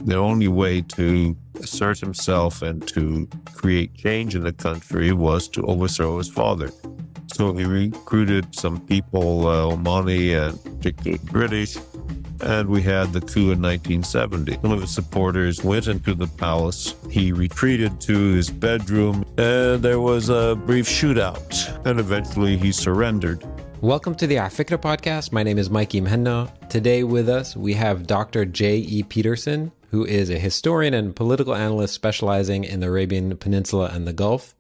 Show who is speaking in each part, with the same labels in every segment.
Speaker 1: the only way to assert himself and to create change in the country was to overthrow his father. So he recruited some people, Omani and particularly British, and we had the coup in 1970. Some of his supporters went into the palace. He retreated to his bedroom, and there was a brief shootout, and eventually he surrendered.
Speaker 2: Welcome to the afikra podcast. My name is Mikey Mhenna. Today with us, we have Dr. J.E. Peterson, who is a historian and political analyst specializing in the Arabian Peninsula and the Gulf.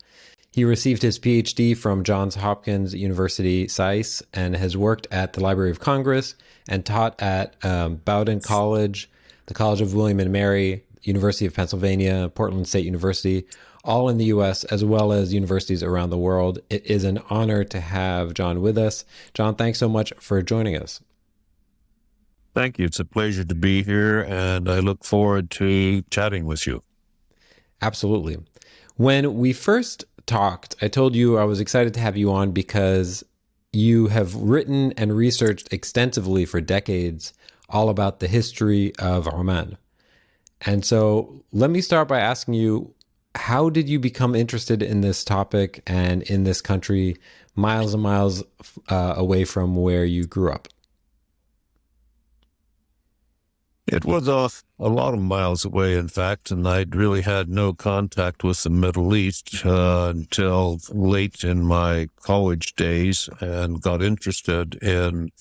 Speaker 2: He received his PhD from Johns Hopkins University, SAIS, and has worked at the Library of Congress and taught at Bowdoin College, the College of William and Mary, University of Pennsylvania, Portland State University, all in the U.S., as well as universities around the world. It is an honor to have John with us. John, thanks so much for joining us.
Speaker 1: Thank you. It's a pleasure to be here, and I look forward to chatting with you.
Speaker 2: Absolutely. When we first talked, I told you I was excited to have you on because you have written and researched extensively for decades all about the history of Oman. And so let me start by asking you, how did you become interested in this topic and in this country miles and miles away from where you grew up?
Speaker 1: It was a lot of miles away, in fact, and I'd really had no contact with the Middle East until late in my college days, and got interested in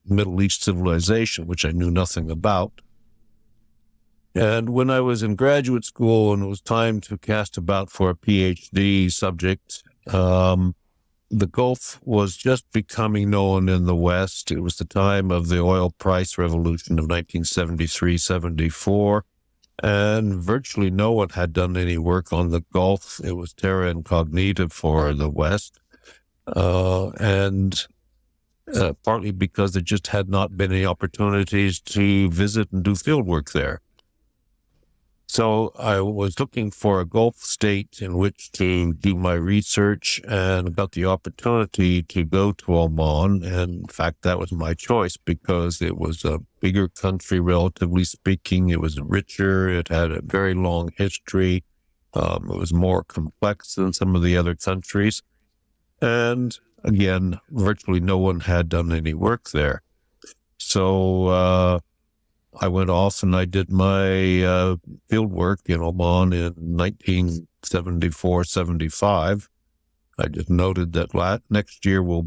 Speaker 1: Middle East civilization, which I knew nothing about. And when I was in graduate school and it was time to cast about for a PhD subject, the Gulf was just becoming known in the West. It was the time of the oil price revolution of 1973-74, and virtually no one had done any work on the Gulf. It was terra incognita for the West, and partly because there just had not been any opportunities to visit and do field work there. So I was looking for a Gulf state in which to do my research, and got the opportunity to go to Oman. And in fact, that was my choice because it was a bigger country, relatively speaking. It was richer. It had a very long history. It was more complex than some of the other countries. And again, virtually no one had done any work there. So I went off and I did my field work in Oman in 1974-75. I just noted that next year will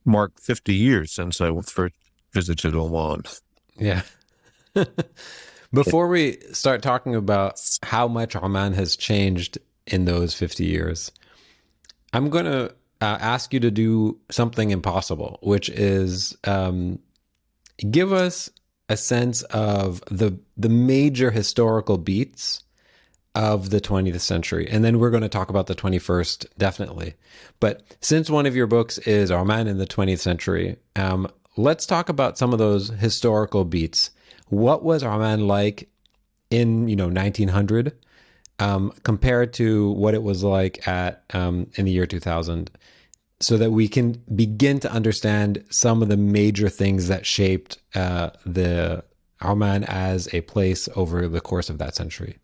Speaker 1: mark 50 years since I first visited Oman.
Speaker 2: Yeah. Before we start talking about how much Oman has changed in those 50 years, I'm going to ask you to do something impossible, which is give us a sense of the major historical beats of the 20th century. And then we're going to talk about the 21st, definitely. But since one of your books is Oman in the 20th century, let's talk about some of those historical beats. What was Oman like in 1900 compared to what it was like in the year 2000? So that we can begin to understand some of the major things that shaped the Oman as a place over the course of that century.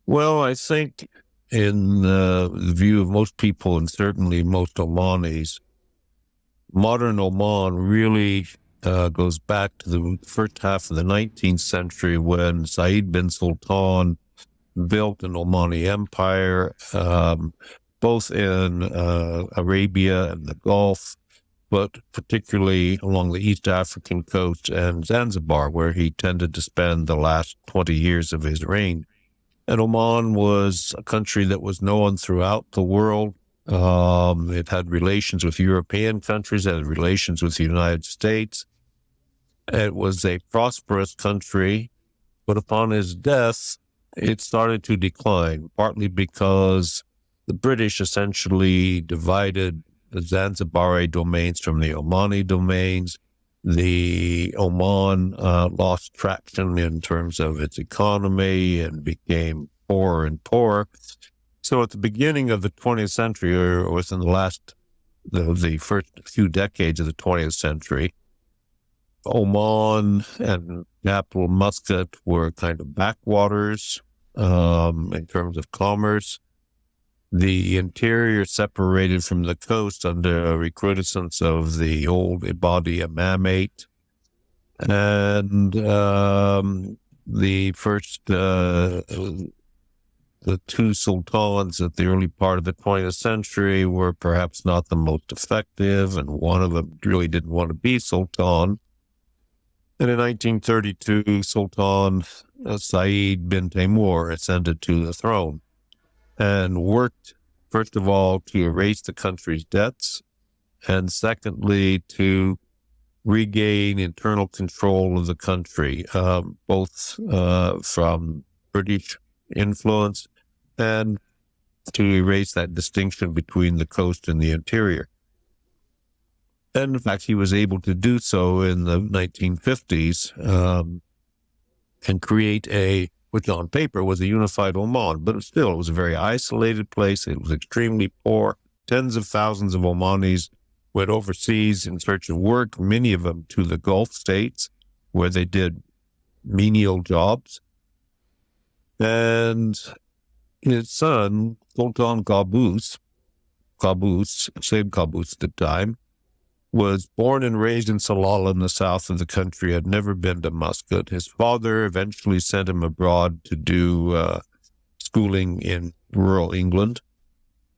Speaker 1: Well, I think in the view of most people, and certainly most Omanis, modern Oman really goes back to the first half of the 19th century when Said bin Sultan built an Omani empire, both in Arabia and the Gulf, but particularly along the East African coast and Zanzibar, where he tended to spend the last 20 years of his reign. And Oman was a country that was known throughout the world. It had relations with European countries, it had relations with the United States. It was a prosperous country, but upon his death, it started to decline, partly because the British essentially divided the Zanzibari domains from the Omani domains. The Oman lost traction in terms of its economy and became poorer and poorer. So at the beginning of the 20th century, or within the first few decades of the 20th century, Oman and capital Muscat were kind of backwaters in terms of commerce. The interior separated from the coast under recrudescence of the old Ibadi Imamate. And the first, the two sultans at the early part of the 20th century were perhaps not the most effective, and one of them really didn't want to be sultan. And in 1932, Sultan Said bin Taimur ascended to the throne and worked, first of all, to erase the country's debts, and secondly, to regain internal control of the country, both from British influence and to erase that distinction between the coast and the interior. And in fact, he was able to do so in the 1950s and create which on paper was a unified Oman, but still it was a very isolated place. It was extremely poor. Tens of thousands of Omanis went overseas in search of work, many of them to the Gulf states, where they did menial jobs. And his son, Sultan Qaboos, Said Qaboos at the time, was born and raised in Salalah in the south of the country, had never been to Muscat. His father eventually sent him abroad to do schooling in rural England.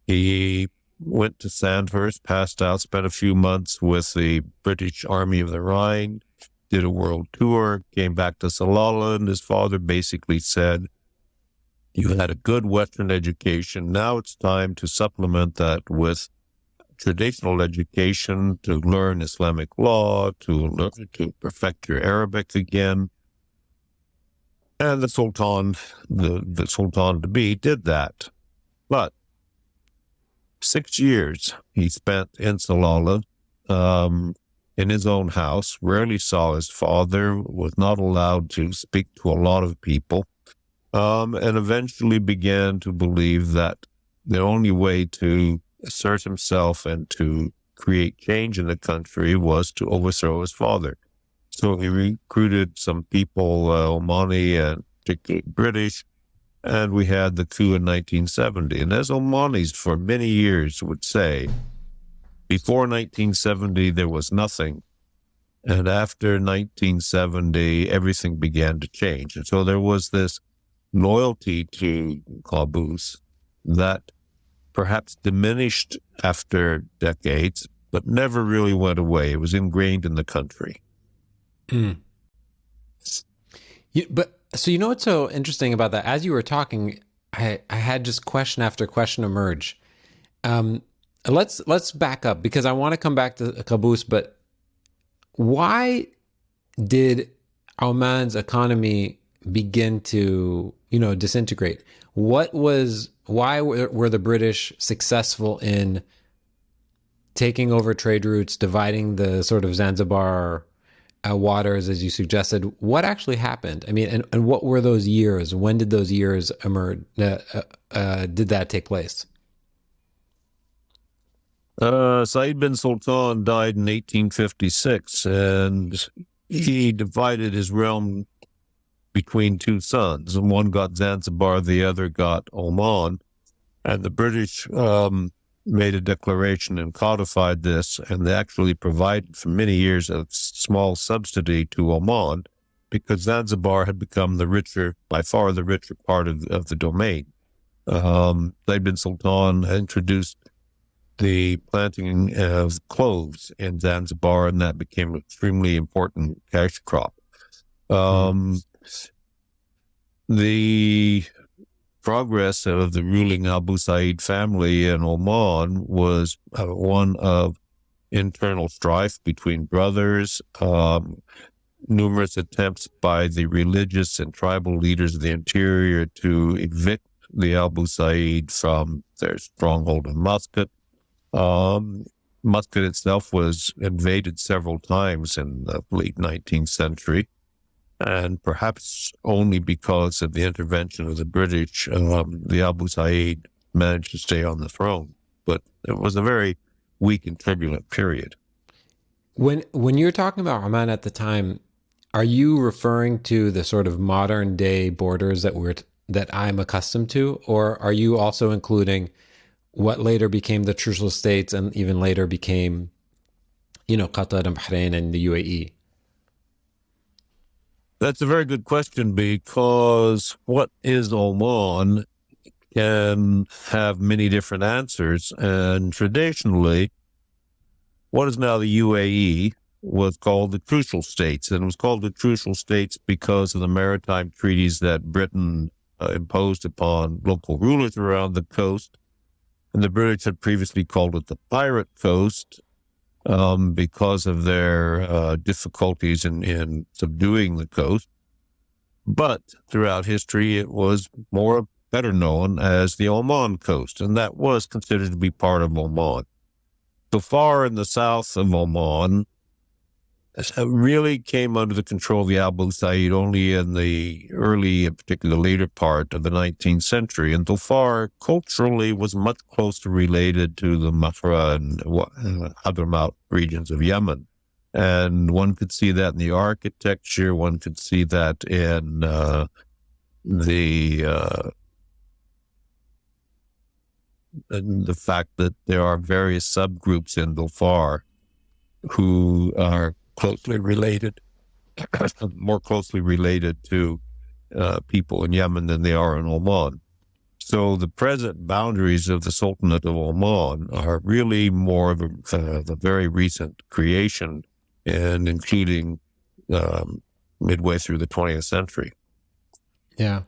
Speaker 1: He went to Sandhurst, passed out, spent a few months with the British Army of the Rhine, did a world tour, came back to Salalah, and his father basically said, "You had a good Western education. Now it's time to supplement that with traditional education, to learn Islamic law, to perfect your Arabic again." And the Sultan, the Sultan to be, did that. But 6 years he spent in Salalah, in his own house, rarely saw his father, was not allowed to speak to a lot of people, and eventually began to believe that the only way to assert himself and to create change in the country was to overthrow his father. So he recruited some people, Omani and particularly British, and we had the coup in 1970. And as Omanis for many years would say, before 1970 there was nothing, and after 1970 everything began to change. And so there was this loyalty to Qaboos that perhaps diminished after decades, but never really went away. It was ingrained in the country.
Speaker 2: But so, you know what's so interesting about that? As you were talking, I had just question after question emerge. Let's back up, because I want to come back to Qaboos, but why did Oman's economy begin to, disintegrate? Why were the British successful in taking over trade routes, dividing the sort of Zanzibar waters, as you suggested? What actually happened? I mean, and what were those years? When did those years emerge? Did that take place?
Speaker 1: Said bin Sultan died in 1856, and he divided his realm between two sons, and one got Zanzibar, the other got Oman. And the British made a declaration and codified this, and they actually provided for many years a small subsidy to Oman, because Zanzibar had become by far the richer part of the domain. Said bin Sultan introduced the planting of cloves in Zanzibar, and that became an extremely important cash crop. The progress of the ruling Abu Said family in Oman was one of internal strife between brothers, numerous attempts by the religious and tribal leaders of the interior to evict the Abu Said from their stronghold in Muscat. Muscat itself was invaded several times in the late 19th century. And perhaps only because of the intervention of the British, the Abu Said managed to stay on the throne. But it was a very weak and turbulent period.
Speaker 2: When you're talking about Oman at the time, are you referring to the sort of modern day borders that I'm accustomed to, or are you also including what later became the Trucial States and even later became, Qatar and Bahrain and the UAE?
Speaker 1: That's a very good question, because what is Oman can have many different answers. And traditionally, what is now the UAE was called the Crucial States. And it was called the Crucial States because of the maritime treaties that Britain imposed upon local rulers around the coast. And the British had previously called it the Pirate Coast, because of their difficulties in subduing the coast. But throughout history, it was better known as the Oman coast, and that was considered to be part of Oman. So far in the south of Oman, really came under the control of the Abu Said only in the early, in particular later part of the 19th century, and so far culturally was much closer related to the Mahra and Hadramaut regions of Yemen. And one could see that in the architecture, one could see that in the fact that there are various subgroups in Dhofar who are closely related, more closely related to people in Yemen than they are in Oman. So the present boundaries of the Sultanate of Oman are really more of a very recent creation, and including midway through the 20th century.
Speaker 2: Yeah.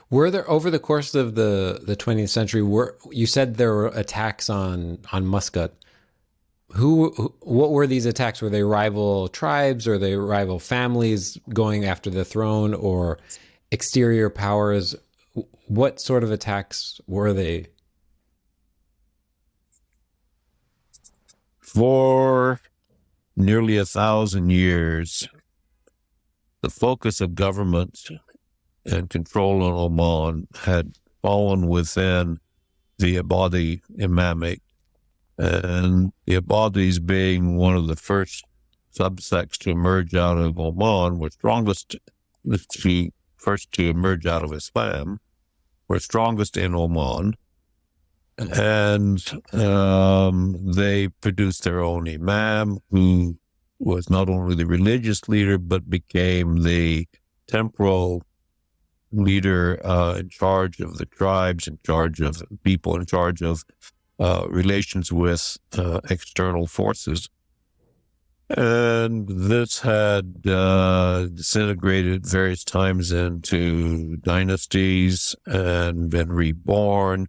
Speaker 2: Were there, over the course of the 20th century, you said there were attacks on Muscat? What were these attacks? Were they rival tribes, or they rival families going after the throne, or exterior powers? What sort of attacks were they?
Speaker 1: For nearly 1,000 years, the focus of government and control in Oman had fallen within the Abadi imamate, and the Abadis, being one of the first subsects to emerge out of Oman, were first to emerge out of Islam, were strongest in Oman. And they produced their own imam, who was not only the religious leader, but became the temporal leader in charge of the tribes, in charge of people, in charge of relations with external forces. And this had disintegrated various times into dynasties and been reborn.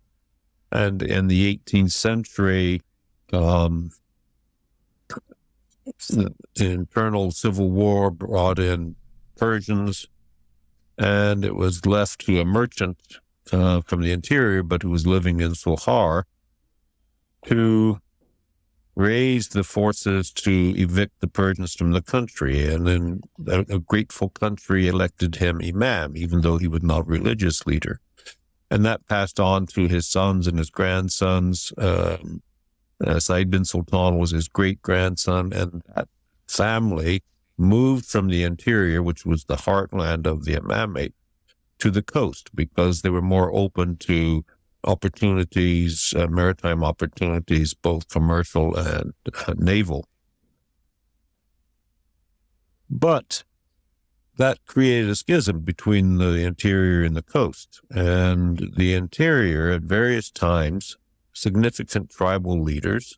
Speaker 1: And in the 18th century, the internal civil war brought in Persians, and it was left to a merchant from the interior, but who was living in Sohar, to raise the forces to evict the Persians from the country. And then a grateful country elected him imam, even though he was not a religious leader. And that passed on to his sons and his grandsons. Said bin Sultan was his great-grandson, and that family moved from the interior, which was the heartland of the imamate, to the coast, because they were more open to opportunities, maritime opportunities, both commercial and naval. But that created a schism between the interior and the coast. And the interior, at various times, significant tribal leaders,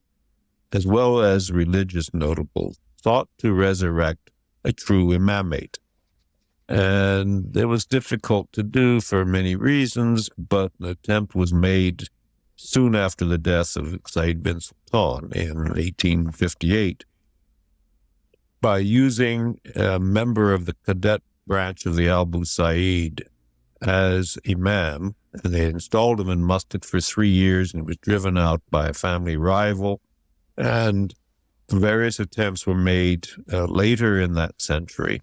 Speaker 1: as well as religious notables, sought to resurrect a true imamate. And it was difficult to do for many reasons, but an attempt was made soon after the death of Said bin Sultan in 1858 by using a member of the cadet branch of the Abu Said as imam. And they installed him in Muscat for 3 years, and he was driven out by a family rival. And various attempts were made later in that century,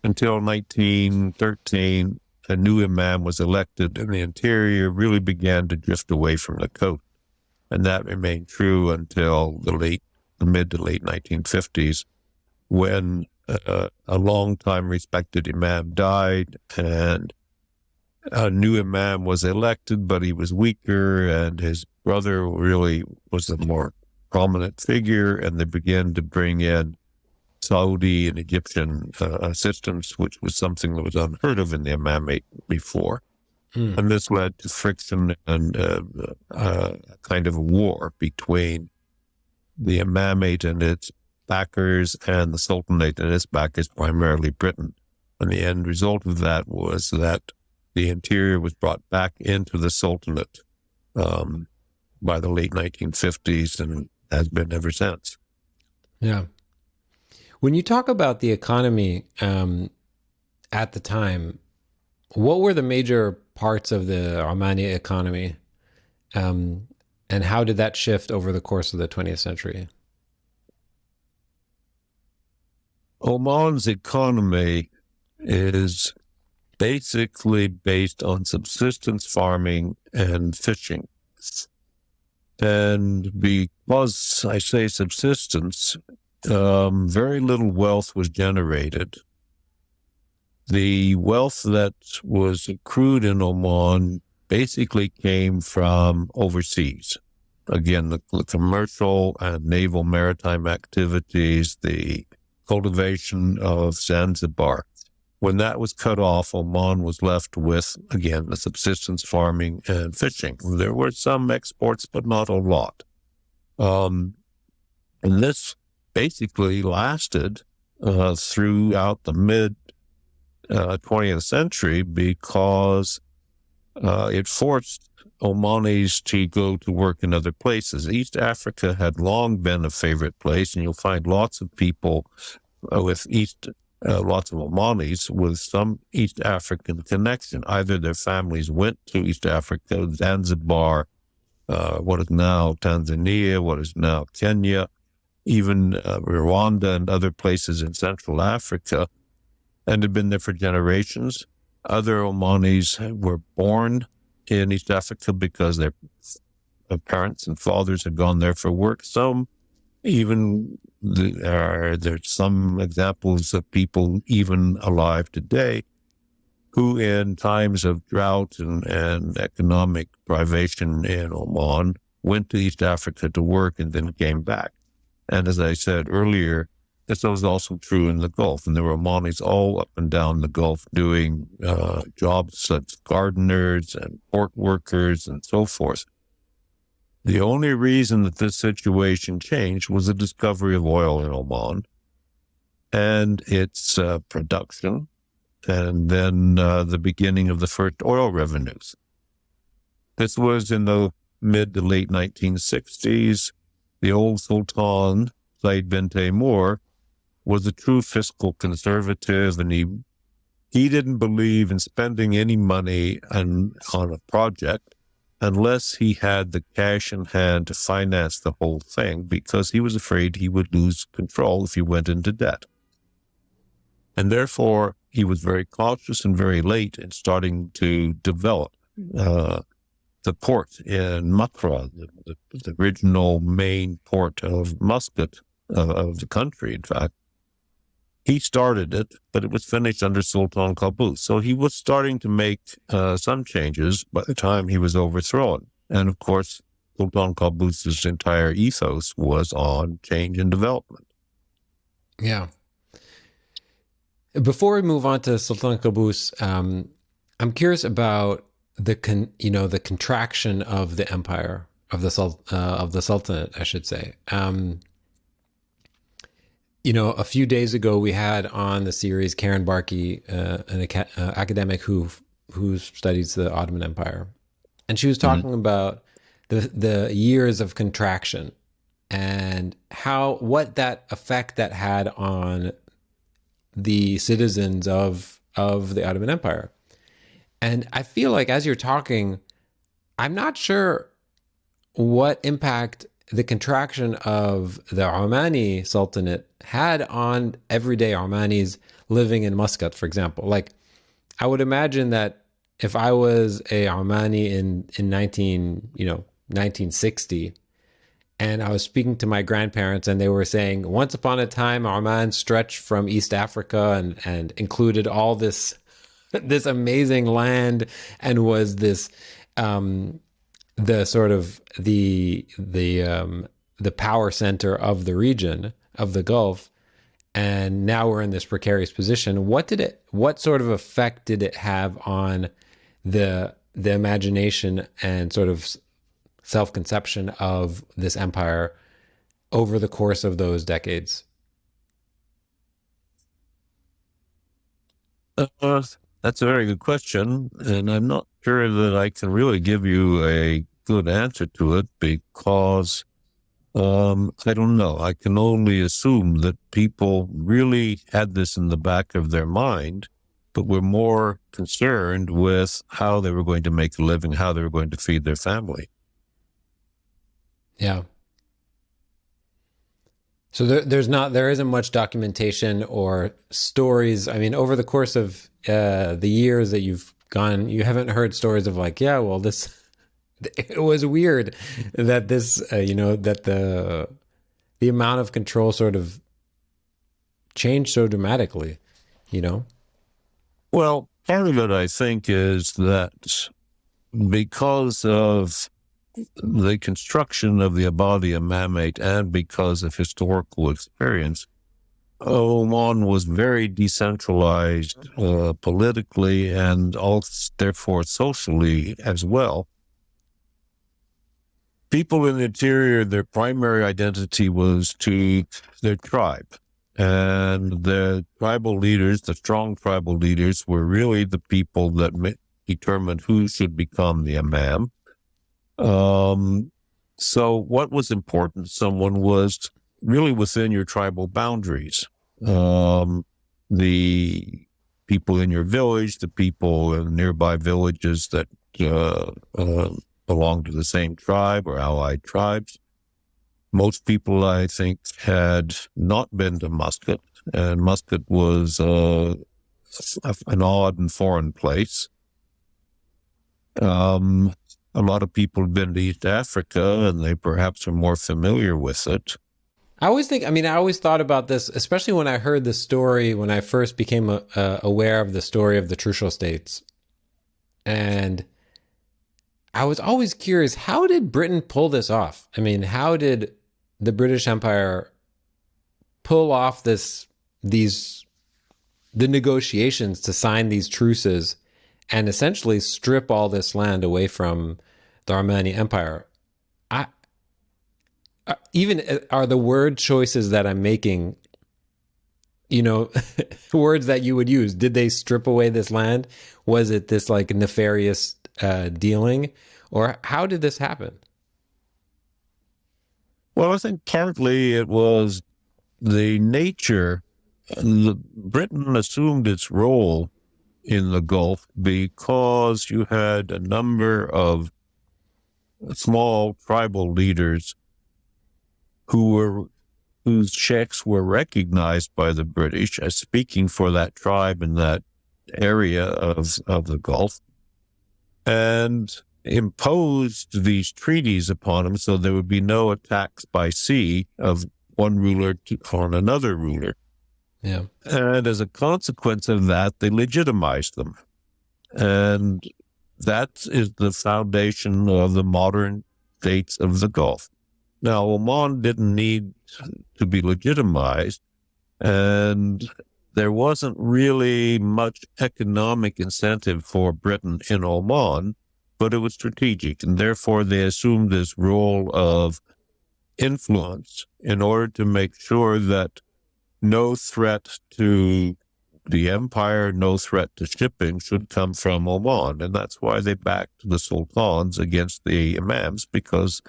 Speaker 1: until 1913, a new imam was elected, and the interior really began to drift away from the coast. And that remained true until the late the mid to late 1950s, when a long-time respected imam died, and a new imam was elected, but he was weaker, and his brother really was a more prominent figure, and they began to bring in Saudi and Egyptian assistance, which was something that was unheard of in the imamate before. And this led to friction and kind of a war between the imamate and its backers and the sultanate and its backers, primarily Britain. And the end result of that was that the interior was brought back into the sultanate by the late 1950s and has been ever since.
Speaker 2: Yeah. When you talk about the economy at the time, what were the major parts of the Omani economy? And how did that shift over the course of the 20th century?
Speaker 1: Oman's economy is basically based on subsistence farming and fishing. And because I say subsistence, very little wealth was generated. The wealth that was accrued in Oman basically came from overseas. Again, the commercial and naval maritime activities, the cultivation of Zanzibar. When that was cut off, Oman was left with, again, the subsistence farming and fishing. There were some exports, but not a lot. And this basically lasted throughout the mid 20th century because it forced Omanis to go to work in other places. East Africa had long been a favorite place, and you'll find lots of people with lots of Omanis with some East African connection. Either their families went to East Africa, Zanzibar, what is now Tanzania, what is now Kenya, even Rwanda and other places in Central Africa, and had been there for generations. Other Omanis were born in East Africa because their parents and fathers had gone there for work. Some even, there's some examples of people even alive today who in times of drought and economic privation in Oman went to East Africa to work and then came back. And as I said earlier, this was also true in the Gulf, and there were Omanis all up and down the Gulf doing jobs such as gardeners and port workers and so forth. The only reason that this situation changed was the discovery of oil in Oman and its production, and then the beginning of the first oil revenues. This was in the mid to late 1960s. The old Sultan, Said bin Taimur, was a true fiscal conservative, and he didn't believe in spending any money on a project unless he had the cash in hand to finance the whole thing, because he was afraid he would lose control if he went into debt. And therefore, he was very cautious and very late in starting to develop the port in Makra, the original main port of Muscat, of the country, in fact. He started it, but it was finished under Sultan Qaboos. So he was starting to make some changes by the time he was overthrown. And of course, Sultan Qaboos' entire ethos was on change and development.
Speaker 2: Yeah. Before we move on to Sultan Qaboos, I'm curious about the contraction of the empire of the Sultanate, I should say. A few days ago, we had on the series Karen Barkey, an academic who studies the Ottoman Empire, and she was talking about the years of contraction and what that effect that had on the citizens of the Ottoman Empire. And I feel like as you're talking, I'm not sure what impact the contraction of the Omani Sultanate had on everyday Omanis living in Muscat, for example. Like, I would imagine that if I was a Omani in 1960, And I was speaking to my grandparents, and they were saying, once upon a time, Oman stretched from East Africa and included all this this amazing land, and was this the sort of the power center of the region of the Gulf. And now we're in this precarious position. What sort of effect did it have on the imagination and sort of self-conception of this empire over the course of those decades?
Speaker 1: Uh, that's a very good question, and I'm not sure that I can really give you a good answer to it because I don't know. I can only assume that people really had this in the back of their mind, but were more concerned with how they were going to make a living, how they were going to feed their family.
Speaker 2: Yeah. So there isn't much documentation or stories. I mean, over the course of the years that you've gone, you haven't heard stories of like, yeah, well, this it was weird that this, that the amount of control sort of changed so dramatically, you know?
Speaker 1: Well, part of it, I think, is that because of the construction of the Abadi Imamate and because of historical experience, Oman was very decentralized politically and also, therefore, socially as well. People in the interior, their primary identity was to their tribe. And the tribal leaders, the strong tribal leaders, were really the people that determined who should become the imam. So what was important to someone was really within your tribal boundaries. The people in your village, the people in nearby villages that belonged to the same tribe or allied tribes. Most people, I think, had not been to Muscat, and Muscat was an odd and foreign place. A lot of people have been to East Africa, and they perhaps are more familiar with it.
Speaker 2: I always thought about this, especially when I heard the story, when I first became aware of the story of the Trucial States. And I was always curious, how did Britain pull this off? I mean, how did the British Empire pull off the negotiations to sign these truces and essentially strip all this land away from the Armenian Empire? Even are the word choices that I'm making, words that you would use? Did they strip away this land? Was it this like nefarious dealing, or how did this happen?
Speaker 1: Well, I think partly it was the nature. Britain assumed its role in the Gulf because you had a number of small tribal leaders whose sheikhs were recognized by the British as speaking for that tribe in that area of the Gulf, and imposed these treaties upon them so there would be no attacks by sea of one ruler on another ruler.
Speaker 2: Yeah.
Speaker 1: And as a consequence of that, they legitimized them. And that is the foundation of the modern states of the Gulf. Now, Oman didn't need to be legitimized, and there wasn't really much economic incentive for Britain in Oman, but it was strategic, and therefore they assumed this role of influence in order to make sure that no threat to the empire, no threat to shipping should come from Oman. And that's why they backed the sultans against the imams, because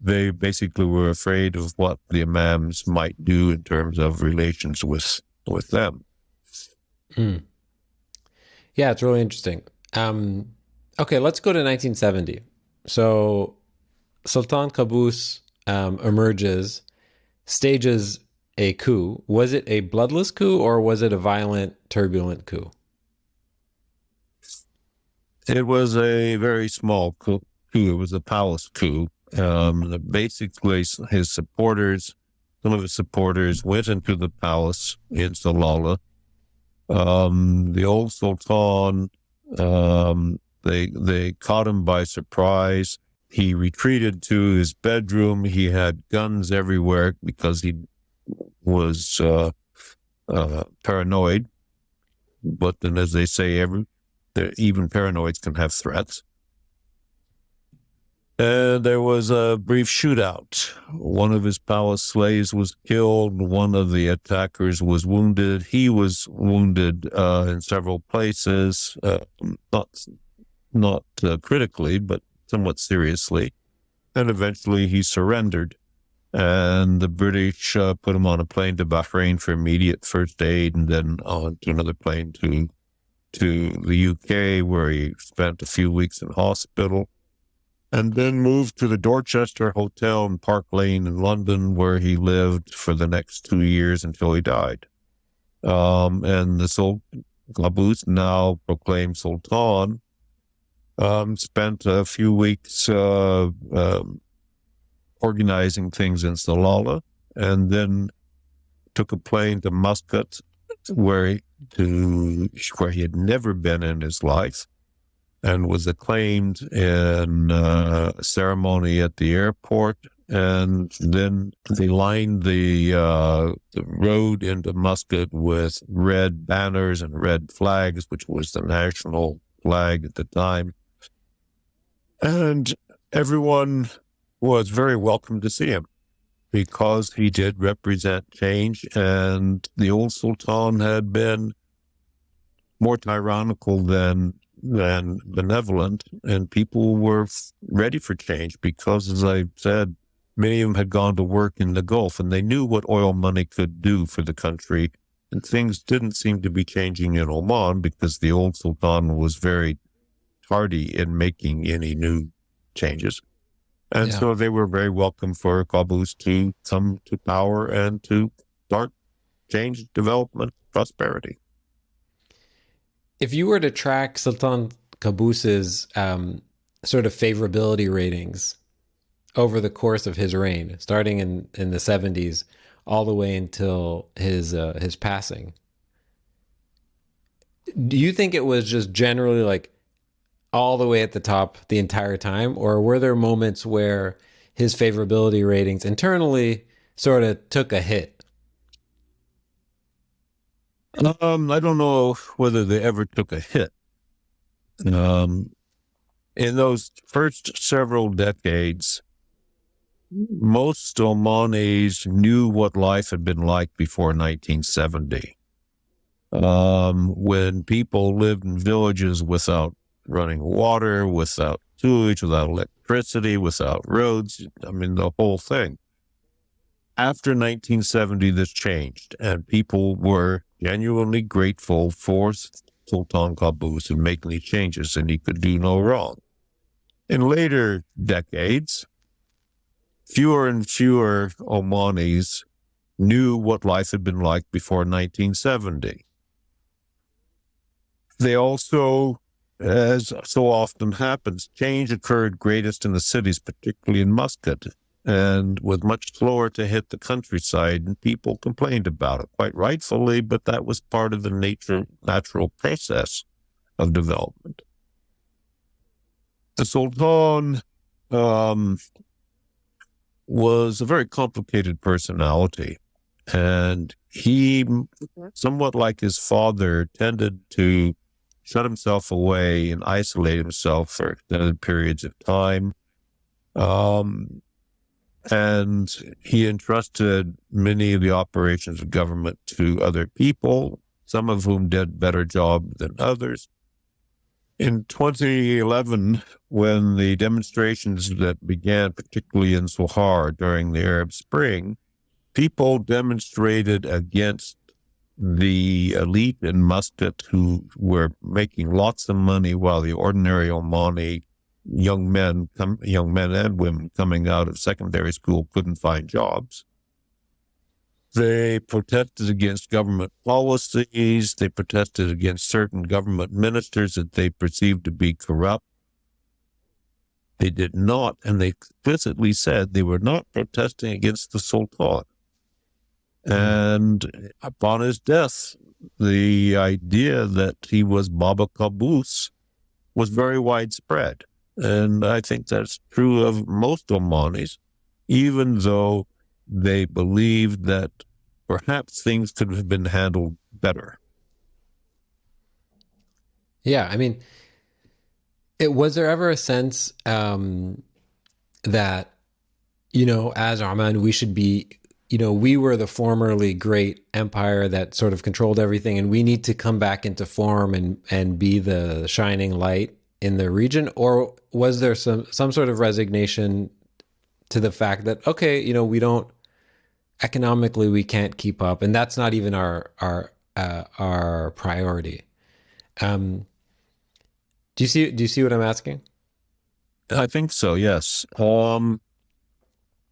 Speaker 1: they basically were afraid of what the imams might do in terms of relations with them.
Speaker 2: Mm. Yeah, it's really interesting. Okay, let's go to 1970. So Sultan Qaboos emerges, stages a coup. Was it a bloodless coup or was it a violent, turbulent coup?
Speaker 1: It was a very small coup. It was a palace coup. Basically, his supporters, some of his supporters, went into the palace in Salalah. The old Sultan, they caught him by surprise. He retreated to his bedroom. He had guns everywhere because he was paranoid. But then, as they say, even paranoids can have threats. And there was a brief shootout. One of his palace slaves was killed. One of the attackers was wounded. He was wounded in several places, not critically, but somewhat seriously. And eventually he surrendered. And the British put him on a plane to Bahrain for immediate first aid, and then on to another plane to the UK, where he spent a few weeks in hospital. And then moved to the Dorchester Hotel in Park Lane in London, where he lived for the next 2 years until he died. And the Qaboos, now proclaimed Sultan, spent a few weeks organizing things in Salalah, and then took a plane to Muscat, where he had never been in his life, and was acclaimed in a ceremony at the airport. And then they lined the road into Muscat with red banners and red flags, which was the national flag at the time. And everyone was very welcome to see him because he did represent change, and the old Sultan had been more tyrannical than benevolent, and people were ready for change because, as I said, many of them had gone to work in the Gulf, and they knew what oil money could do for the country. And things didn't seem to be changing in Oman because the old Sultan was very tardy in making any new changes. And so they were very welcome for Qaboos to come to power and to start change, development, prosperity.
Speaker 2: If you were to track Sultan Qaboos's sort of favorability ratings over the course of his reign, starting in the 70s all the way until his passing, do you think it was just generally like all the way at the top the entire time, or were there moments where his favorability ratings internally sort of took a hit?
Speaker 1: I don't know whether they ever took a hit. In those first several decades, most Omanis knew what life had been like before 1970. When people lived in villages without running water, without sewage, without electricity, without roads, I mean, the whole thing. After 1970, this changed, and people were genuinely grateful for Sultan Qaboos and making these changes, and he could do no wrong. In later decades, fewer and fewer Omanis knew what life had been like before 1970. They also, as so often happens, change occurred greatest in the cities, particularly in Muscat, and was much slower to hit the countryside, and people complained about it, quite rightfully, but that was part of the natural process of development. The Sultan was a very complicated personality, and he, somewhat like his father, tended to shut himself away and isolate himself for extended periods of time. And he entrusted many of the operations of government to other people, some of whom did a better job than others. In 2011, when the demonstrations that began, particularly in Sohar during the Arab Spring, people demonstrated against the elite in Muscat who were making lots of money while the ordinary Omani young men and women coming out of secondary school couldn't find jobs. They protested against government policies. They protested against certain government ministers that they perceived to be corrupt. They did not, and they explicitly said they were not protesting against the Sultan. And upon his death, the idea that he was Baba Qaboos was very widespread. And I think that's true of most Omanis, even though they believed that perhaps things could have been handled better.
Speaker 2: Yeah, I mean, was there ever a sense that, as Oman, we should be, we were the formerly great empire that sort of controlled everything, and we need to come back into form and be the shining light in the region? Or was there some sort of resignation to the fact that, okay, we don't, economically we can't keep up, and that's not even our priority? Do you see what I'm asking?
Speaker 1: I think so, yes.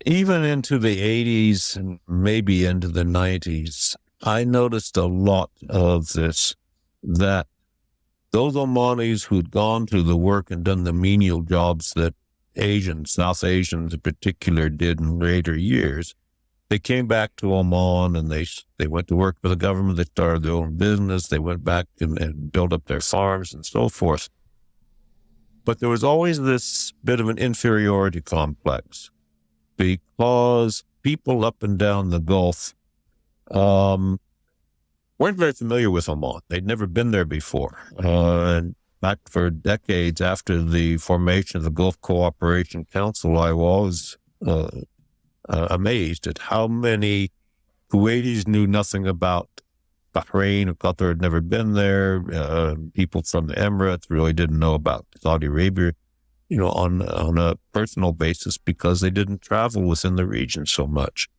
Speaker 1: Even into the 80s and maybe into the 90s, I noticed a lot of this, that those Omanis who'd gone through the work and done the menial jobs that Asians, South Asians in particular, did in later years, they came back to Oman and they went to work for the government. They started their own business. They went back and built up their farms and so forth. But there was always this bit of an inferiority complex because people up and down the Gulf weren't very familiar with Oman. They'd never been there before. And back for decades after the formation of the Gulf Cooperation Council, I was amazed at how many Kuwaitis knew nothing about Bahrain or Qatar, had never been there. People from the Emirates really didn't know about Saudi Arabia, on a personal basis because they didn't travel within the region so much.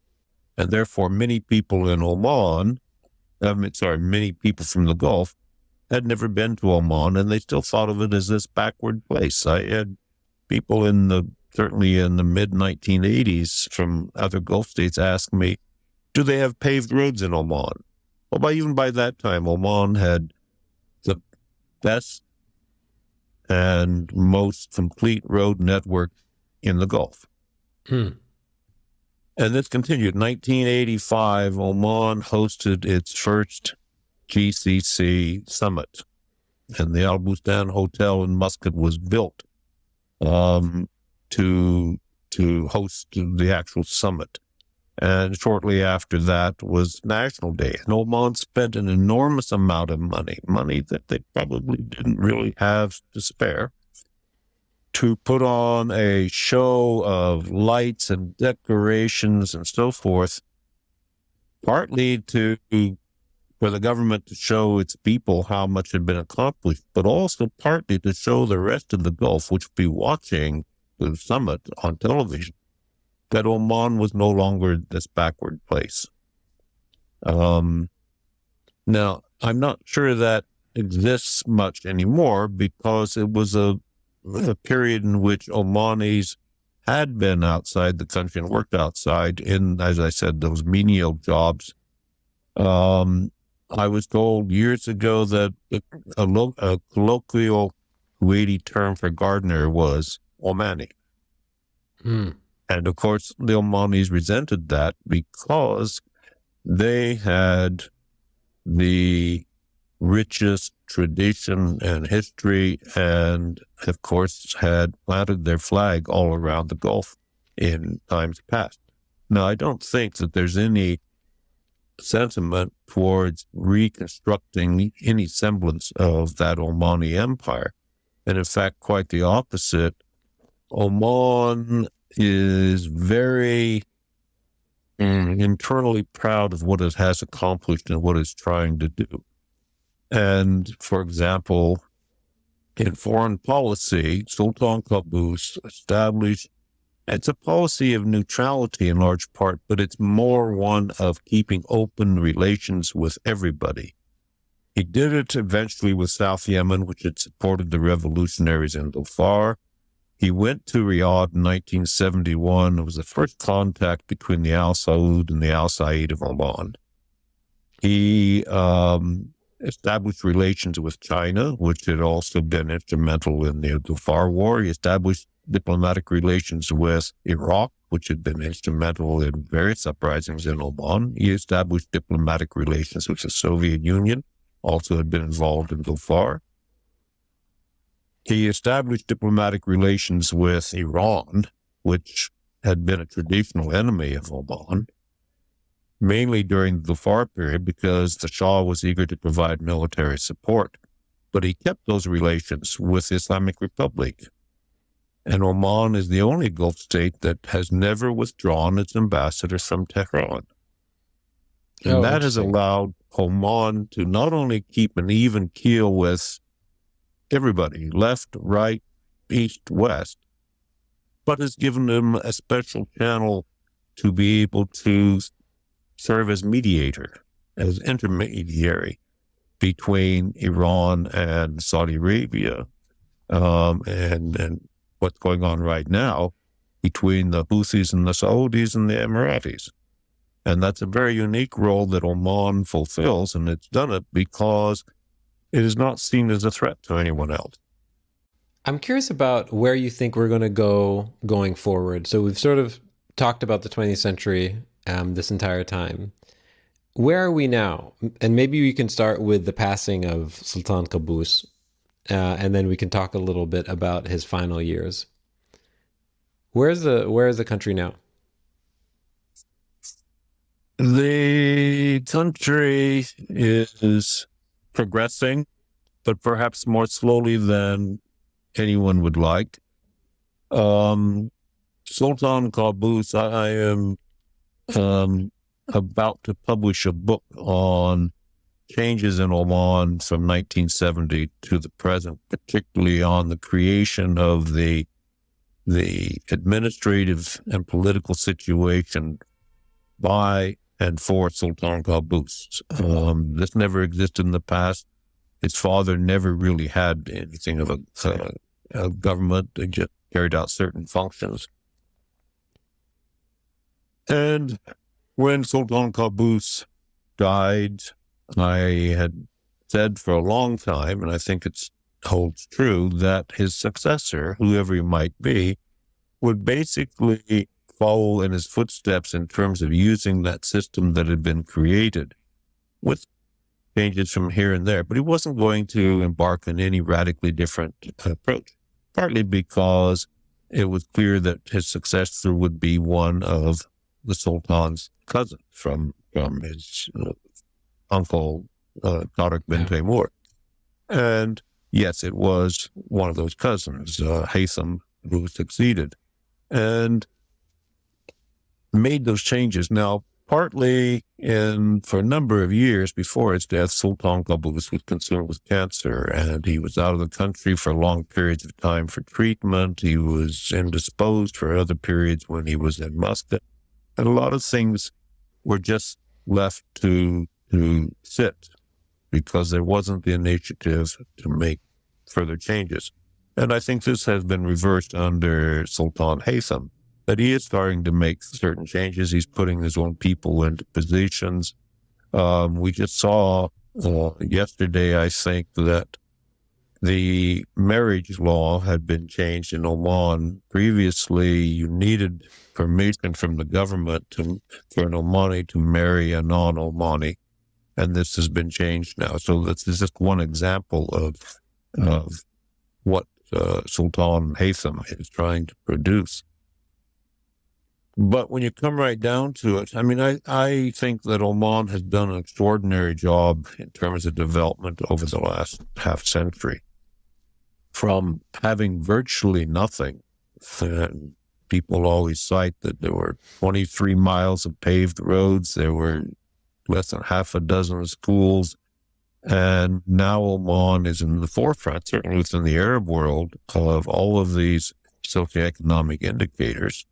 Speaker 1: And therefore, many people in Oman, many people from the Gulf had never been to Oman, and they still thought of it as this backward place. I had people certainly in the mid-1980s from other Gulf states ask me, do they have paved roads in Oman? Well, even by that time, Oman had the best and most complete road network in the Gulf. And this continued. 1985, Oman hosted its first GCC summit, and the Al Bustan Hotel in Muscat was built to host the actual summit. And shortly after that was National Day. And Oman spent an enormous amount of money that they probably didn't really have to spare, to put on a show of lights and decorations and so forth, partly for the government to show its people how much had been accomplished, but also partly to show the rest of the Gulf, which would be watching the summit on television, that Oman was no longer this backward place. Now, I'm not sure that exists much anymore because it was a period in which Omanis had been outside the country and worked outside in, as I said, those menial jobs. I was told years ago that a colloquial Kuwaiti term for gardener was Omani. And of course, the Omanis resented that because they had the richest tradition and history and, of course, had planted their flag all around the Gulf in times past. Now, I don't think that there's any sentiment towards reconstructing any semblance of that Omani empire. And in fact, quite the opposite. Oman is very internally proud of what it has accomplished and what it's trying to do. And for example, in foreign policy, Sultan Qaboos established, it's a policy of neutrality in large part, but it's more one of keeping open relations with everybody. He did it eventually with South Yemen, which had supported the revolutionaries in Dhofar. He went to Riyadh in 1971. It was the first contact between the Al Saud and the Al Said of Oman. He established relations with China, which had also been instrumental in the Dhofar War. He established diplomatic relations with Iraq, which had been instrumental in various uprisings in Oman. He established diplomatic relations with the Soviet Union, also had been involved in Dhofar. He established diplomatic relations with Iran, which had been a traditional enemy of Oman, mainly during the Dhofar period because the Shah was eager to provide military support. But he kept those relations with Islamic Republic. And Oman is the only Gulf state that has never withdrawn its ambassador from Tehran. And that has allowed Oman to not only keep an even keel with everybody, left, right, east, west, but has given them a special channel to be able to serve as mediator, as intermediary between Iran and Saudi Arabia, and what's going on right now between the Houthis and the Saudis and the Emiratis. And that's a very unique role that Oman fulfills, and it's done it because it is not seen as a threat to anyone else.
Speaker 2: I'm curious about where you think we're going to go going forward. So we've sort of talked about the 20th century this entire time. Where are we now? And maybe we can start with the passing of Sultan Qaboos, and then we can talk a little bit about his final years. Where is the country now?
Speaker 1: The country is progressing, but perhaps more slowly than anyone would like. Sultan Qaboos, I am about to publish a book on changes in Oman from 1970 to the present, particularly on the creation of the administrative and political situation by and for Sultan Qaboos. This never existed in the past. His father never really had anything of a government. They just carried out certain functions. And when Sultan Qaboos died, I had said for a long time, and I think it holds true, that his successor, whoever he might be, would basically follow in his footsteps in terms of using that system that had been created with changes from here and there. But he wasn't going to embark on any radically different approach, partly because it was clear that his successor would be one of the Sultan's cousins from his uncle, Tariq bin Taymour. And yes, it was one of those cousins, Haitham, who succeeded and made those changes. Now, partly for a number of years before his death, Sultan Qaboos was consumed with cancer, and he was out of the country for long periods of time for treatment. He was indisposed for other periods when he was in Muscat. And a lot of things were just left to sit because there wasn't the initiative to make further changes. And I think this has been reversed under Sultan Haitham, that he is starting to make certain changes. He's putting his own people into positions. We just saw yesterday, I think, that the marriage law had been changed in Oman. Previously, you needed permission from the government for an Omani to marry a non-Omani, and this has been changed now. So this is just one example of what Sultan Haitham is trying to produce. But when you come right down to it, I mean, I think that Oman has done an extraordinary job in terms of development over the last half century. From having virtually nothing, and people always cite that there were 23 miles of paved roads, there were less than half a dozen schools, and now Oman is in the forefront, certainly within the Arab world, of all of these socioeconomic indicators,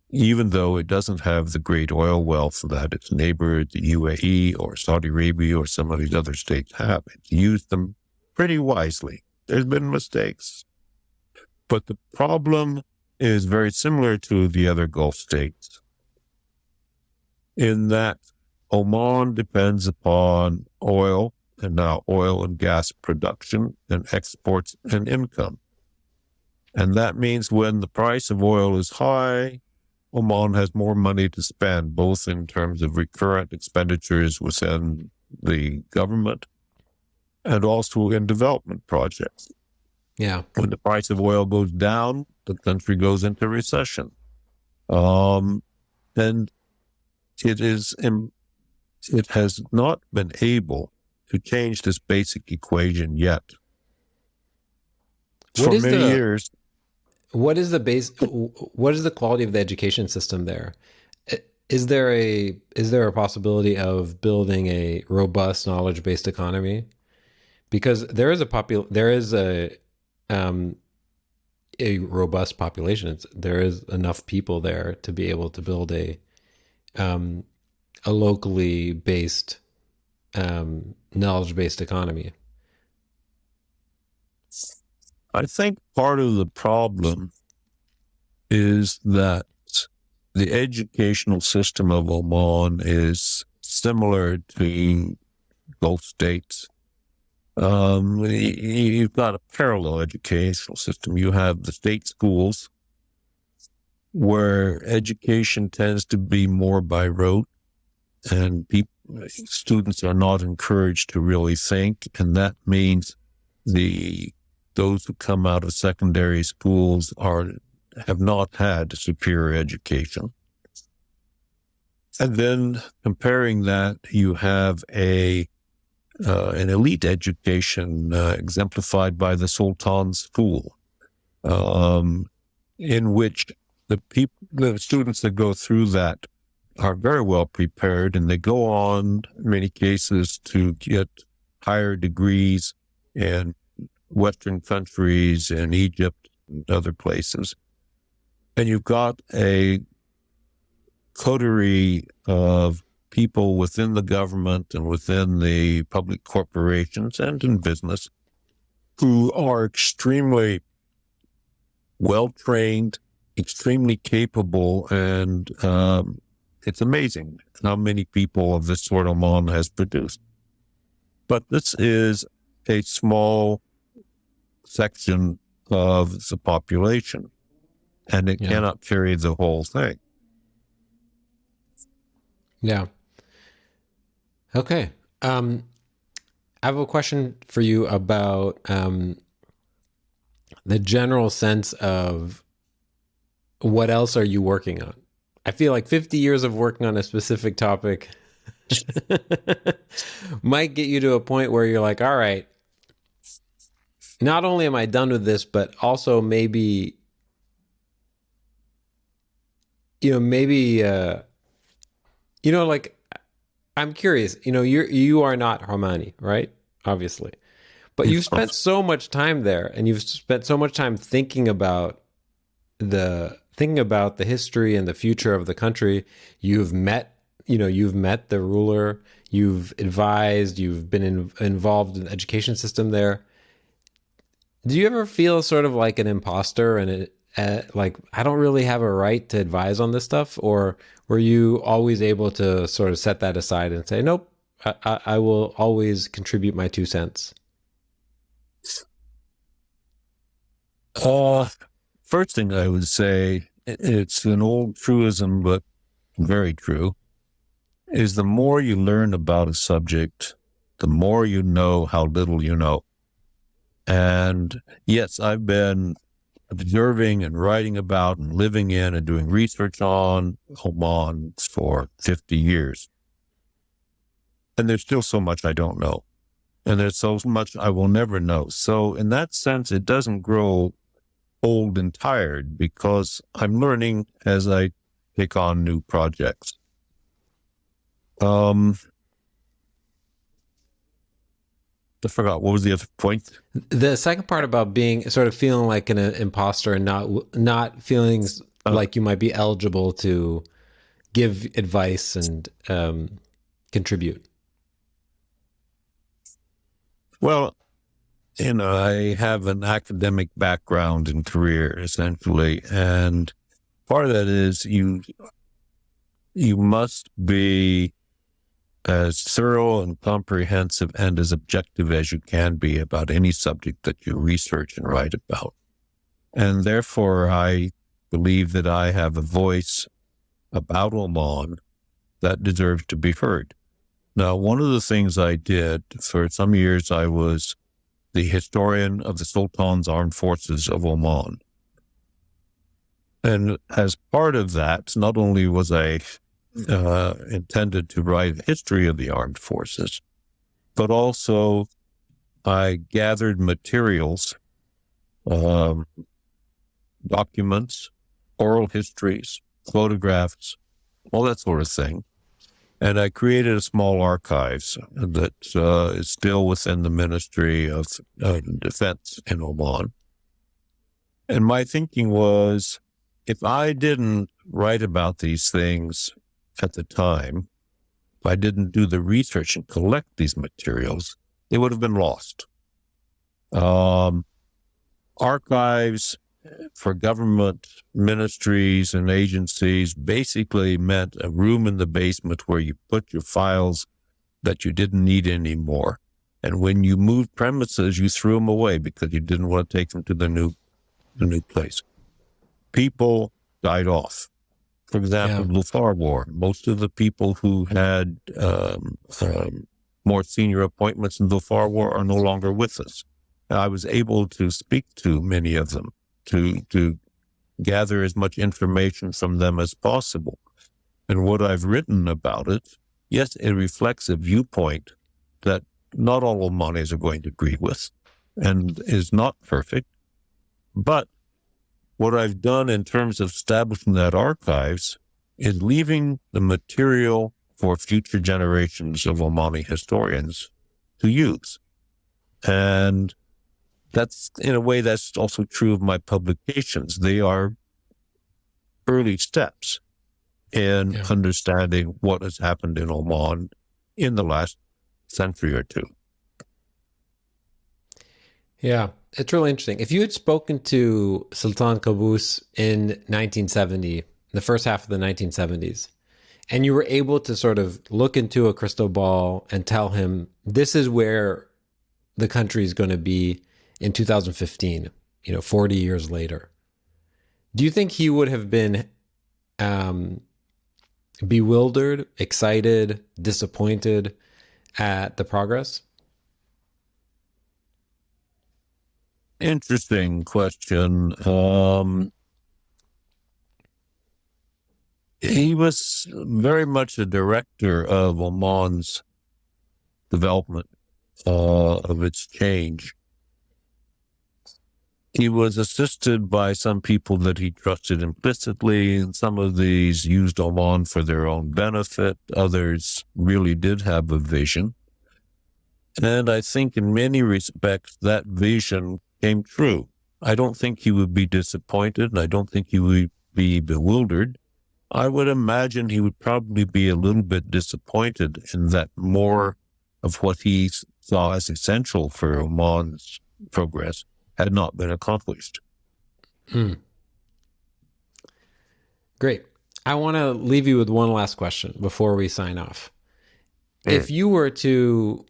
Speaker 1: even though it doesn't have the great oil wealth that its neighbor, the UAE or Saudi Arabia or some of these other states have. It's used them pretty wisely. There's been mistakes. But the problem is very similar to the other Gulf states in that Oman depends upon oil and now oil and gas production and exports and income. And that means when the price of oil is high, Oman has more money to spend, both in terms of recurrent expenditures within the government and also in development projects.
Speaker 2: Yeah.
Speaker 1: When the price of oil goes down, the country goes into recession. And it has not been able to change this basic equation yet. For many years.
Speaker 2: What is the quality of the education system there? Is there a possibility of building a robust knowledge-based economy? Because there is a robust population. There is enough people there to be able to build a locally based knowledge-based economy.
Speaker 1: I think part of the problem is that the educational system of Oman is similar to Gulf states. You've got a parallel educational system. You have the state schools where education tends to be more by rote, and students are not encouraged to really think, and that means those who come out of secondary schools have not had superior education. And then comparing that, you have an elite education exemplified by the Sultan school, in which the students that go through that are very well prepared, and they go on, in many cases, to get higher degrees in Western countries, in Egypt and other places. And you've got a coterie of people within the government and within the public corporations and in business who are extremely well-trained, extremely capable, and it's amazing how many people of this sort Oman has produced. But this is a small section of the population, and it cannot carry the whole thing.
Speaker 2: Yeah. Okay. I have a question for you about the general sense of what else are you working on? I feel like 50 years of working on a specific topic might get you to a point where you're like, all right, not only am I done with this, but also maybe, like, I'm curious, you are not Omani, right? Obviously, but you've spent so much time there, and you've spent so much time thinking about the history and the future of the country. You've met the ruler, you've advised, you've been involved in the education system there. Do you ever feel sort of like an imposter and like, I don't really have a right to advise on this stuff? Or were you always able to sort of set that aside and say, nope, I will always contribute my 2 cents?
Speaker 1: First thing I would say, it's an old truism, but very true, is the more you learn about a subject, the more you know how little you know. And yes, I've been observing and writing about and living in and doing research on Oman for 50 years. And there's still so much I don't know. And there's so much I will never know. So in that sense, it doesn't grow old and tired, because I'm learning as I take on new projects. I forgot, what was the other point?
Speaker 2: The second part about being sort of feeling like an imposter and not feeling like you might be eligible to give advice and contribute. Well,
Speaker 1: I have an academic background and career, essentially, and part of that is you must be as thorough and comprehensive and as objective as you can be about any subject that you research and write about. And therefore, I believe that I have a voice about Oman that deserves to be heard. Now, one of the things I did for some years, I was the historian of the Sultan's armed forces of Oman. And as part of that, not only was I intended to write a history of the armed forces, but also I gathered materials, documents, oral histories, photographs, all that sort of thing. And I created a small archives that is still within the Ministry of Defense in Oman. And my thinking was, if I didn't write about these things at the time, if I didn't do the research and collect these materials, they would have been lost. Archives for government ministries and agencies basically meant a room in the basement where you put your files that you didn't need anymore. And when you moved premises, you threw them away because you didn't want to take them to the new place. People died off. For example, the Dhofar War. Most of the people who had more senior appointments in the Dhofar War are no longer with us. I was able to speak to many of them, to gather as much information from them as possible. And what I've written about it, yes, it reflects a viewpoint that not all Omanis are going to agree with and is not perfect. But what I've done in terms of establishing that archives is leaving the material for future generations of Omani historians to use. And that's, in a way, that's also true of my publications. They are early steps in understanding what has happened in Oman in the last century or two.
Speaker 2: Yeah, it's really interesting. If you had spoken to Sultan Qaboos in 1970, the first half of the 1970s, and you were able to sort of look into a crystal ball and tell him, this is where the country is going to be in 2015, 40 years later, do you think he would have been bewildered, excited, disappointed at the progress?
Speaker 1: Interesting question. He was very much a director of Oman's development, of its change. He was assisted by some people that he trusted implicitly, and some of these used Oman for their own benefit. Others really did have a vision. And I think in many respects, that vision came true. I don't think he would be disappointed, and I don't think he would be bewildered. I would imagine he would probably be a little bit disappointed in that more of what he saw as essential for Oman's progress had not been accomplished.
Speaker 2: Great. I want to leave you with one last question before we sign off. If you were to,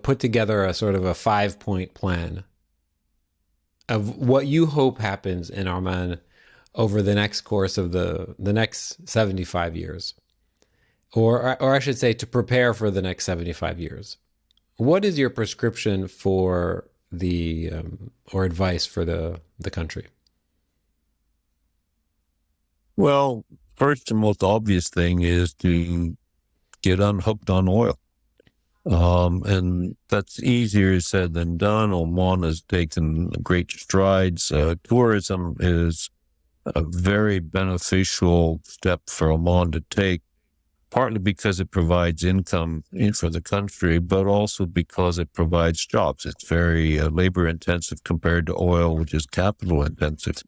Speaker 2: put together a sort of a 5-point plan of what you hope happens in Oman over the next course of the next 75 years, or I should say to prepare for the next 75 years, what is your prescription for the or advice for the country?
Speaker 1: Well, first and most obvious thing is to get unhooked on oil. And that's easier said than done. Oman has taken great strides. Tourism is a very beneficial step for Oman to take, partly because it provides income for the country, but also because it provides jobs. It's very labor intensive compared to oil, which is capital intensive.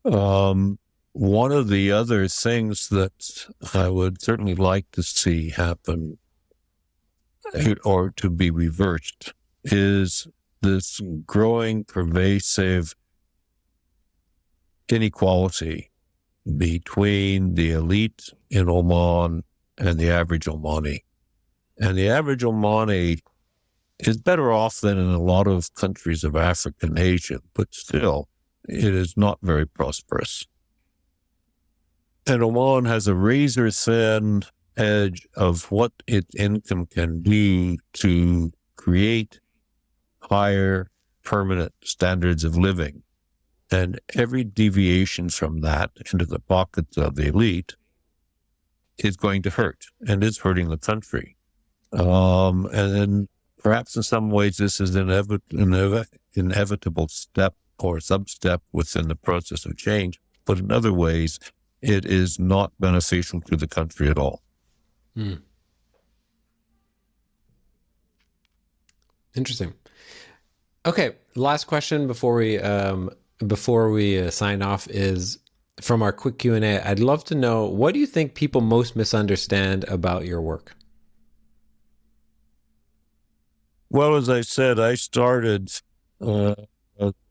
Speaker 1: One of the other things that I would certainly like to see happen or to be reversed is this growing, pervasive inequality between the elite in Oman and the average Omani. And the average Omani is better off than in a lot of countries of Africa and Asia, but still, it is not very prosperous. And Oman has a razor-thin edge of what its income can do to create higher permanent standards of living. And every deviation from that into the pockets of the elite is going to hurt and is hurting the country. And then perhaps in some ways this is an inevitable step or sub-step within the process of change, but in other ways, it is not beneficial to the country at all.
Speaker 2: Interesting. Okay, last question before we sign off is from our quick Q&A. I'd love to know, what do you think people most misunderstand about your work?
Speaker 1: Well, as I said, I started, there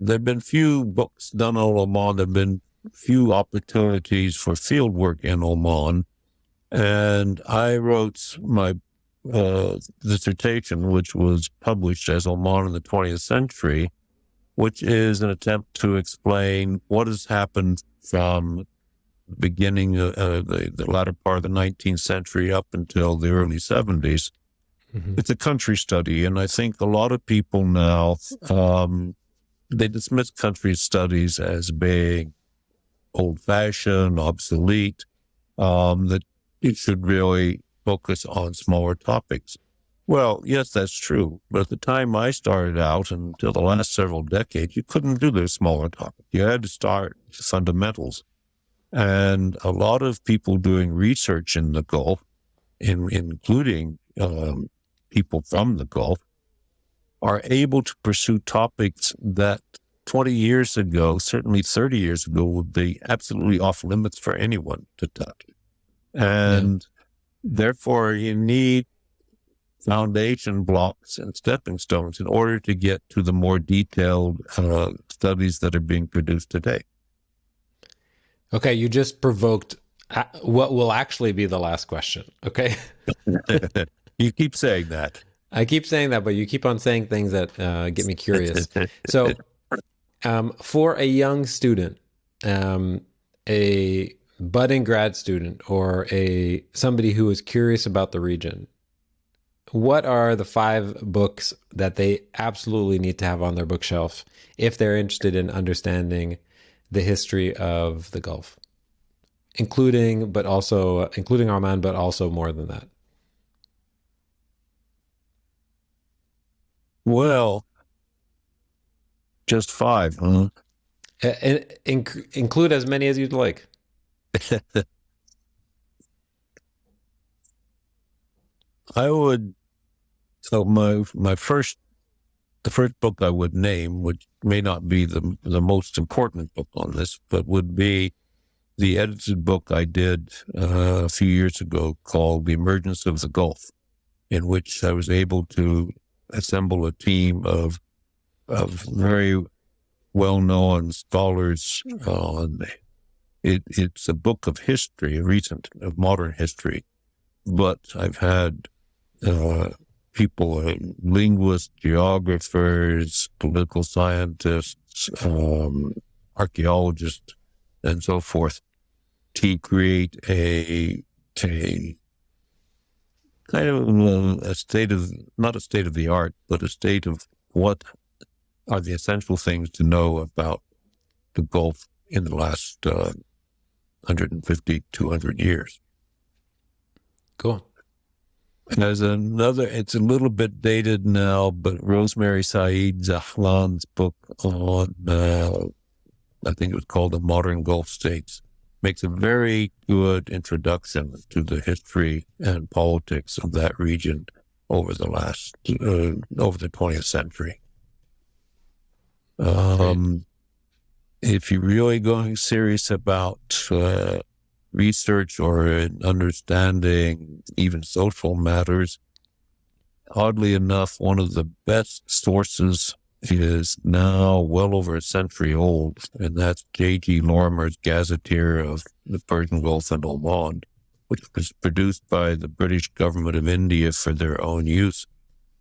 Speaker 1: have been few books done on Oman. There have been few opportunities for field work in Oman. And I wrote my dissertation, which was published as Oman in the 20th Century, which is an attempt to explain what has happened from the beginning, the latter part of the 19th century up until the early 70s. Mm-hmm. It's a country study, and I think a lot of people now, they dismiss country studies as being old-fashioned, obsolete, that it should really focus on smaller topics. Well, yes, that's true. But at the time I started out, until the last several decades, you couldn't do those smaller topics. You had to start with the fundamentals. And a lot of people doing research in the Gulf, including people from the Gulf, are able to pursue topics that 20 years ago, certainly 30 years ago, would be absolutely off limits for anyone to touch. And therefore, you need foundation blocks and stepping stones in order to get to the more detailed studies that are being produced today.
Speaker 2: Okay, you just provoked what will actually be the last question, okay?
Speaker 1: You keep saying that.
Speaker 2: I keep saying that, but you keep on saying things that get me curious. So for a young student, a budding grad student, or somebody who is curious about the region, what are the 5 books that they absolutely need to have on their bookshelf if they're interested in understanding the history of the Gulf, including Oman, but also more than that?
Speaker 1: Well, just 5, huh?
Speaker 2: Include as many as you'd like.
Speaker 1: I would. So the first book I would name, which may not be the most important book on this, but would be the edited book I did a few years ago called "The Emergence of the Gulf," in which I was able to assemble a team of very well-known scholars on it. It's a book of history, of modern history, but I've had people, linguists, geographers, political scientists, archaeologists, and so forth, to create a kind of not a state of the art, but a state of what are the essential things to know about the Gulf in the last 150, 200 years.
Speaker 2: Cool.
Speaker 1: There's another, it's a little bit dated now, but Rosemary Saeed Zahlan's book on, I think it was called The Modern Gulf States, makes a very good introduction to the history and politics of that region over the 20th century. If you're really going serious about research or understanding even social matters, oddly enough, one of the best sources is now well over a century old, and that's J.G. Lorimer's Gazetteer of the Persian Gulf and Oman. which was produced by the British government of India for their own use.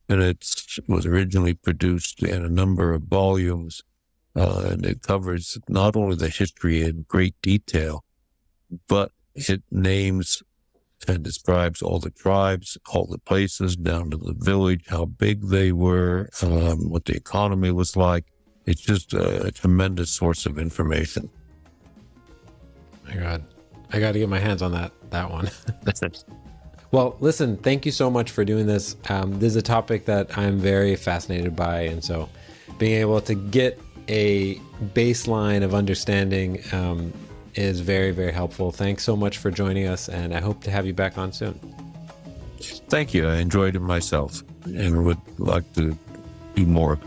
Speaker 1: And it was originally produced in a number of volumes, and it covers not only the history in great detail, but it names and describes all the tribes, all the places, down to the village, how big they were, what the economy was like. It's just a tremendous source of information.
Speaker 2: My God, I got to get my hands on that one. Well, listen, thank you so much for doing this. This is a topic that I'm very fascinated by, and so being able to get a baseline of understanding is very, very helpful. Thanks so much for joining us, and I hope to have you back on soon.
Speaker 1: Thank you. I enjoyed it myself and would like to do more.